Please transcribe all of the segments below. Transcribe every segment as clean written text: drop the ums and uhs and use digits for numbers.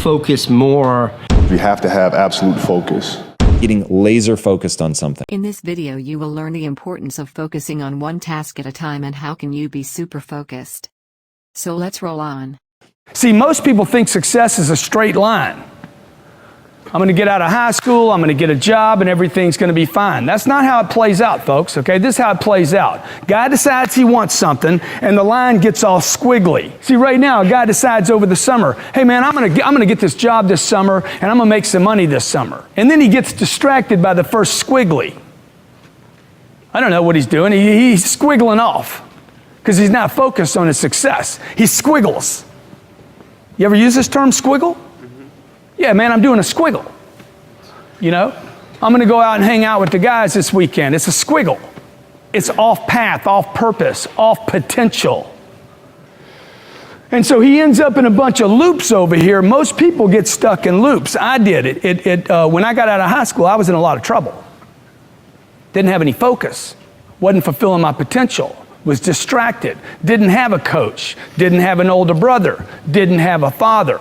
focus more. You have to have absolute focus. Getting laser focused on something. In this video you will learn the importance of focusing on one task at a time and how can you be super focused. So let's roll on. See, most people think success is a straight line. I'm going to get out of high school, I'm going to get a job, and everything's going to be fine. That's not how it plays out, folks, okay? This is how it plays out. Guy decides he wants something, and the line gets all squiggly. See, right now, a guy decides over the summer, hey man, I'm going to get this job this summer, and I'm going to make some money this summer. And then he gets distracted by the first squiggly. I don't know what he's doing. He's squiggling off because he's not focused on his success. He squiggles. You ever use this term, squiggle? Yeah, man, I'm doing a squiggle. You know, I'm going to go out and hang out with the guys this weekend. It's a squiggle. It's off path, off purpose, off potential. And so he ends up in a bunch of loops over here. Most people get stuck in loops. I did it. When I got out of high school, I was in a lot of trouble. Didn't have any focus. Wasn't fulfilling my potential. Was distracted. Didn't have a coach. Didn't have an older brother. Didn't have a father.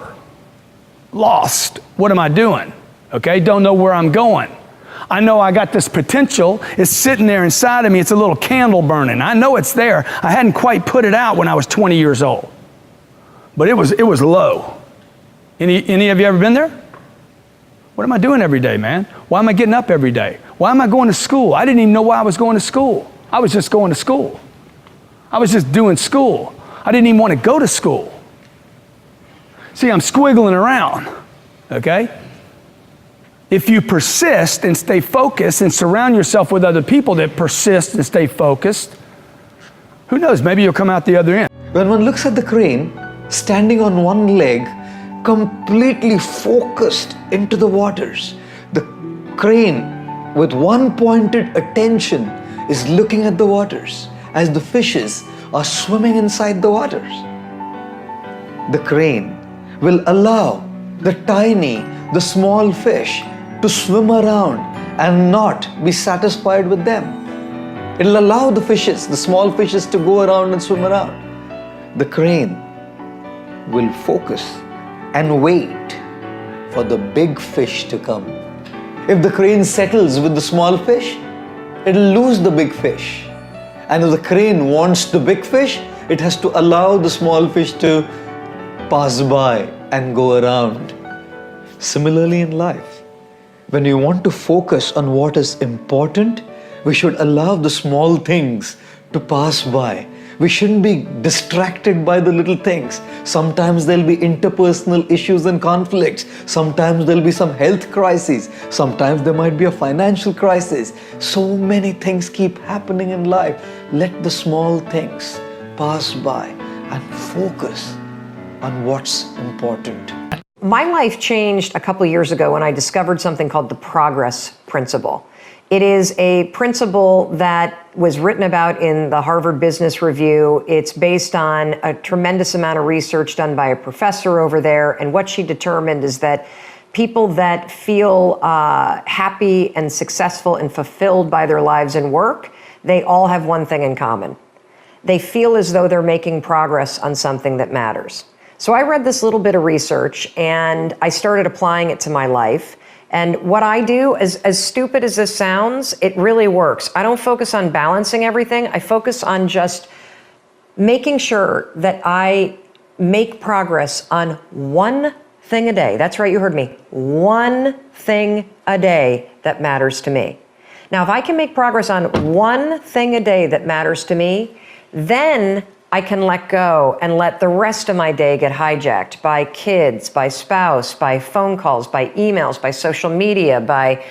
Lost. What am I doing? Okay, don't know where I'm going. I know I got this potential. It's sitting there inside of me. It's a little candle burning. I know it's there. I hadn't quite put it out when I was 20 years old. But it was low. Any of you ever been there? What am I doing every day, man? Why am I getting up every day? Why am I going to school? I didn't even know why I was going to school. I was just going to school. I was just doing school. I didn't even want to go to school. See, I'm squiggling around, okay? If you persist and stay focused and surround yourself with other people that persist and stay focused, who knows, maybe you'll come out the other end. When one looks at the crane, standing on one leg, completely focused into the waters, the crane with one pointed attention is looking at the waters as the fishes are swimming inside the waters. The crane will allow the small fish to swim around and not be satisfied with them. It'll allow the fishes, the small fishes, to go around and swim around. The crane will focus and wait for the big fish to come. If the crane settles with the small fish, it'll lose the big fish. And if the crane wants the big fish, it has to allow the small fish to pass by and go around. Similarly in life, when we want to focus on what is important, we should allow the small things to pass by. We shouldn't be distracted by the little things. Sometimes there'll be interpersonal issues and conflicts. Sometimes there'll be some health crises. Sometimes there might be a financial crisis. So many things keep happening in life. Let the small things pass by and focus on what's important. My life changed a couple years ago when I discovered something called the progress principle. It is a principle that was written about in the Harvard Business Review. It's based on a tremendous amount of research done by a professor over there. And what she determined is that people that feel happy and successful and fulfilled by their lives and work, they all have one thing in common. They feel as though they're making progress on something that matters. So I read this little bit of research and I started applying it to my life. And what I do, as stupid as this sounds, it really works. I don't focus on balancing everything. I focus on just making sure that I make progress on one thing a day. That's right, you heard me. One thing a day that matters to me. Now, if I can make progress on one thing a day that matters to me, then I can let go and let the rest of my day get hijacked by kids, by spouse, by phone calls, by emails, by social media, by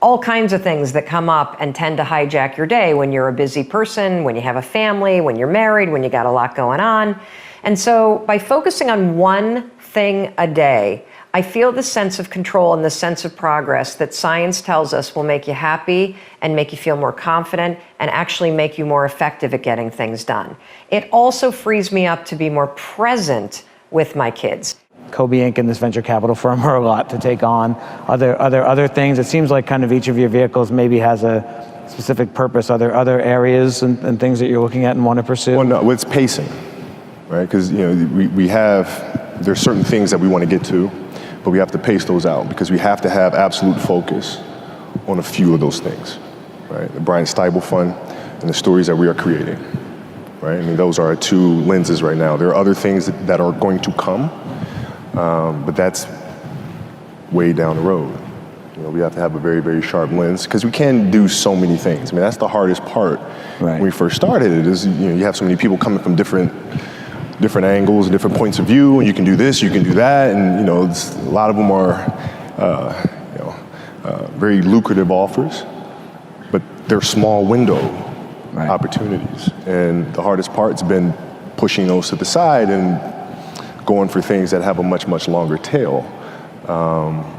all kinds of things that come up and tend to hijack your day when you're a busy person, when you have a family, when you're married, when you got a lot going on. And so by focusing on one thing a day, I feel the sense of control and the sense of progress that science tells us will make you happy and make you feel more confident and actually make you more effective at getting things done. It also frees me up to be more present with my kids. Kobe Inc. and this venture capital firm are a lot to take on. Other things, it seems like kind of each of your vehicles maybe has a specific purpose. Are there other areas and things that you're looking at and want to pursue? Well, no, it's pacing, right? Because there's certain things that we want to get to. but we have to pace those out because we have to have absolute focus on a few of those things, right? The Brian Steibel Fund and the stories that we are creating, right? I mean, those are our two lenses right now. There are other things that are going to come, but that's way down the road. You know, we have to have a very, very sharp lens because we can do so many things. I mean, that's the hardest part when we first started it is, you have so many people coming from different angles and different points of view, and you can do this, you can do that, and a lot of them are very lucrative offers, but they're small window opportunities. And the hardest part's been pushing those to the side and going for things that have a much, much longer tail,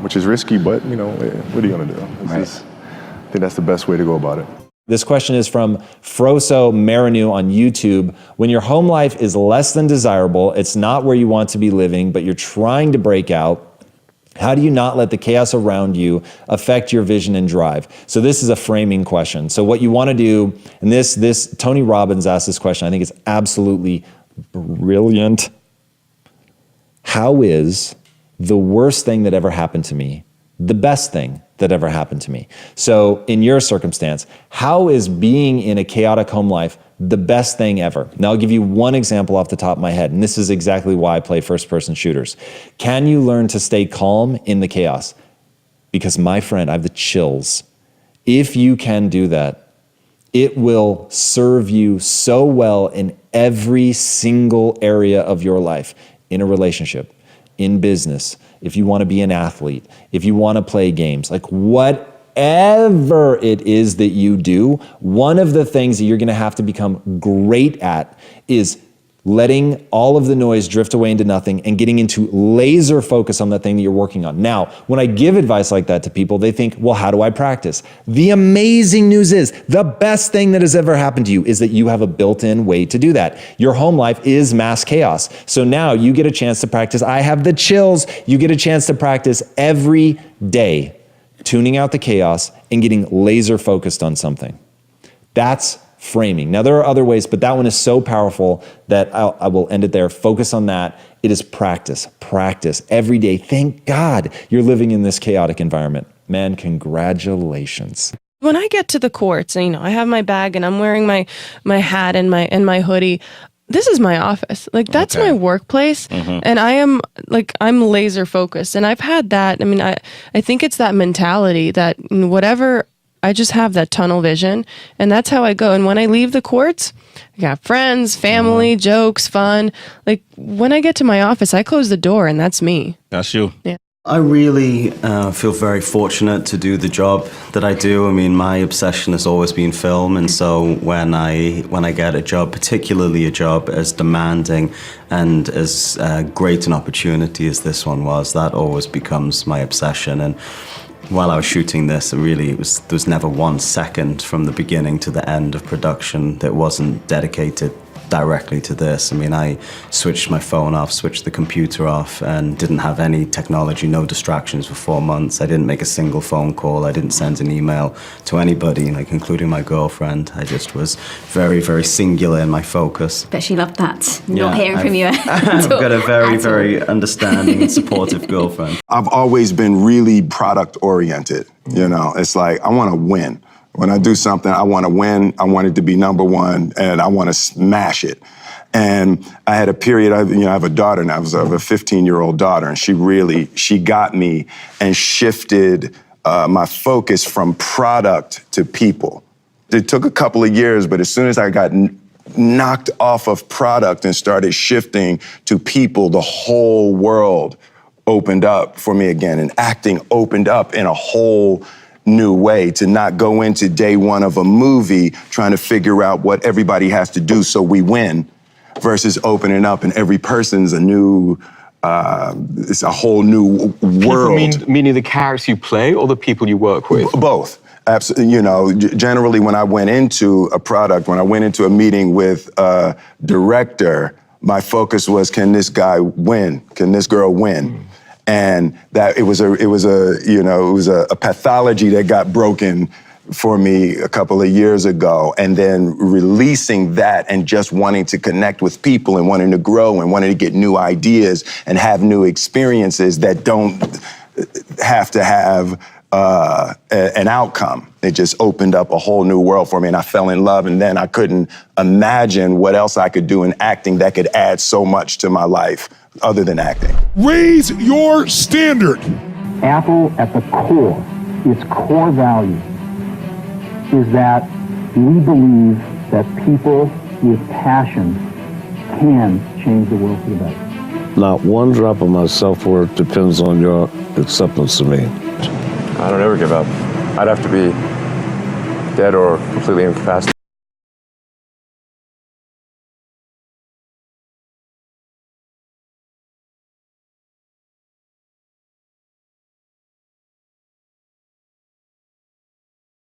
which is risky, but what are you gonna do? I think that's the best way to go about it. This question is from Froso Marinu on YouTube. When your home life is less than desirable, it's not where you want to be living, but you're trying to break out, how do you not let the chaos around you affect your vision and drive? So this is a framing question. So what you want to do, and this Tony Robbins asked this question, I think it's absolutely brilliant. How is the worst thing that ever happened to me the best thing that ever happened to me? So in your circumstance, how is being in a chaotic home life the best thing ever? Now I'll give you one example off the top of my head, and this is exactly why I play first-person shooters. Can you learn to stay calm in the chaos? Because my friend, I have the chills. If you can do that, it will serve you so well in every single area of your life, in a relationship, in business, if you want to be an athlete, if you want to play games, like whatever it is that you do, one of the things that you're going to have to become great at is letting all of the noise drift away into nothing and getting into laser focus on the thing that you're working on. Now, when I give advice like that to people, they think, well, how do I practice? The amazing news is the best thing that has ever happened to you is that you have a built-in way to do that. Your home life is mass chaos. So now you get a chance to practice. I have the chills. You get a chance to practice every day, tuning out the chaos and getting laser focused on something. That's framing. Now, there are other ways, but that one is so powerful that I will end it there. Focus on that. It is practice every day. Thank God you're living in this chaotic environment. Man, congratulations. When I get to the courts, I have my bag and I'm wearing my hat and my hoodie. This is my office. Like, that's my workplace. And I'm laser focused. And I've had that. I think it's that mentality that whatever, I just have that tunnel vision, and that's how I go. And when I leave the courts, I got friends, family, jokes, fun. Like, when I get to my office, I close the door, and that's me. That's you. Yeah. I really feel very fortunate to do the job that I do. My obsession has always been film, and so when I get a job, particularly a job as demanding and as great an opportunity as this one was, that always becomes my obsession. And while I was shooting this, there was never 1 second from the beginning to the end of production that wasn't dedicated directly to this. I switched my phone off, switched the computer off, and didn't have any technology, no distractions for 4 months. I didn't make a single phone call. I didn't send an email to anybody, including my girlfriend. I just was very, very singular in my focus. Bet she loved that, not hearing from you. I've got a very, very understanding and supportive girlfriend. I've always been really product oriented. It's like, I want to win. When I do something, I want to win. I want it to be number one, and I want to smash it. And I had a period, I have a daughter now. I have a 15-year-old daughter, and she got me and shifted my focus from product to people. It took a couple of years, but as soon as I got knocked off of product and started shifting to people, the whole world opened up for me again, and acting opened up in a whole new way, to not go into day one of a movie trying to figure out what everybody has to do so we win, versus opening up and every person's a new, it's a whole new world. Meaning the characters you play or the people you work with? Both. Absolutely. Generally when I went into a product, when I went into a meeting with a director, my focus was, can this guy win? Can this girl win? And that it was a pathology that got broken for me a couple of years ago, and then releasing that and just wanting to connect with people and wanting to grow and wanting to get new ideas and have new experiences that don't have to have an outcome. It just opened up a whole new world for me, and I fell in love, and then I couldn't imagine what else I could do in acting that could add so much to my life other than acting. Raise your standard. Apple, at the core, its core value is that we believe that people with passion can change the world for the better. Not one drop of my self-worth depends on your acceptance of me. I don't ever give up. I'd have to be dead or completely incapacitated.